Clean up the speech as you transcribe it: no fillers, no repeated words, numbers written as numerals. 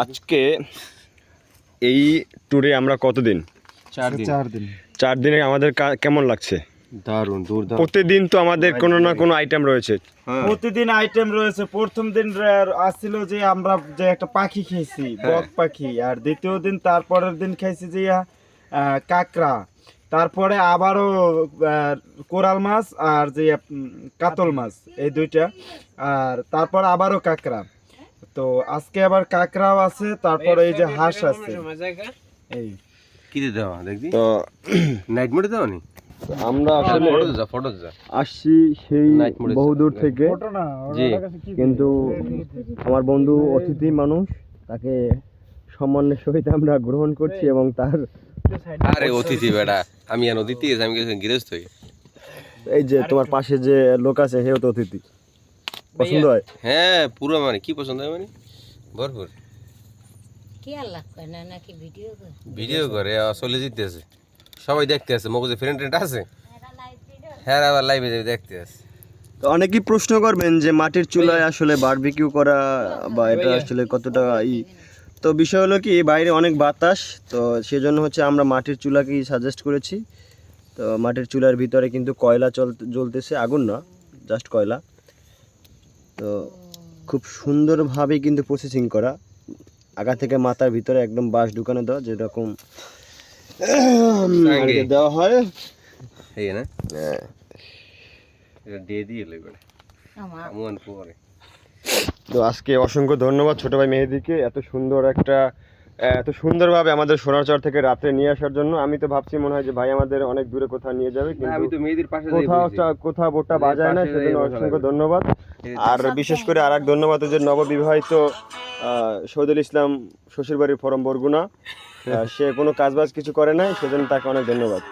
আজকে এই ট্যুরে আমরা কতদিন? 4 দিনে আমাদের কেমন লাগছে? দারুণ দুর্দান্ত। প্রতিদিন তো আমাদের কোনো না কোনো আইটেম রয়েছে। প্রতিদিন আইটেম রয়েছে। প্রথম দিন আসছিল যে আমরা যে একটা পাখি খেয়েছি, বক পাখি, আর দ্বিতীয় দিন তারপরের দিন খাইছি যে কাঁকড়া, তারপরে আবারও কোরাল মাছ আর যে কাতল মাছ, এই দুইটা, আর তারপর আবারও কাঁকড়া। তো আজকে আবার কাঁকড়াও আছে, তারপরে এই যে হাঁস আছে। এই কি দিতে দেওয়া দেখবি তো নাইট মোডে দেওয়া নি আমরা আসলে ফটো যা আসছি সেই বহুদূর থেকে, কিন্তু আমার বন্ধু অতিথি মানুষ, তাকে সম্মানের সহিত আমরা গ্রহণ করছি এবং তার আরে অতিথি বেটা আমি আর অতিথি আমি গৃহস্থ হই। এই যে তোমার পাশে যে লোক আছে সেও তো অতিথি। পছন্দ হয়? হ্যাঁ পুরো মানে কি পছন্দ হয় মানে ভরপুর ভিডিও করে চলে যেতেছে, সবাই দেখতে আছে, মগজে ফ্রেন্ড আছে, হ্যাঁ আবার লাইভে দেখতে আছে। তো অনেকেই প্রশ্ন করবেন যে মাটির চুলায় আসলে বারবিকিউ করা বা এটা আসলে কতটা তো বিষয় হলো কি, বাইরে অনেক বাতাস, তো সেজন্য হচ্ছে আমরা মাটির চুলাকেই সাজেস্ট করেছি। তো মাটির চুলার ভিতরে কিন্তু কয়লা জ্বলতেছে, আগুন না, জাস্ট কয়লা। তো খুব সুন্দরভাবে কিন্তু প্রসেসিং করা, আগা থেকে মাথার ভিতরে একদম বাঁশ ঢুকানো দেওয়া, যেরকম দেওয়া হয়। এই না এটা দিয়ে দিয়ে লইবে আমন পরে। তো আজকে অসংখ্য ধন্যবাদ ছোট ভাই মেহেদিকে এত সুন্দরভাবে আমাদের সোনারচর থেকে রাত্রে নিয়ে আসার জন্য। আমি তো ভাবছি মনে হয় যে ভাই আমাদের অনেক দূরে কোথাও নিয়ে যাবে, কিন্তু আমি তো মেহেদির পাশে কোথাও বোটটা বাজায় না, সেজন্য অসংখ্য ধন্যবাদ। আর বিশেষ করে আর এক ধন্যবাদ যে নববিবাহিত শহীদুল ইসলাম শ্বশুর বাড়ির ফরম বরগুনা, সে কোনো কাজবাজ কিছু করে নাই, সেজন্য তাকে অনেক ধন্যবাদ।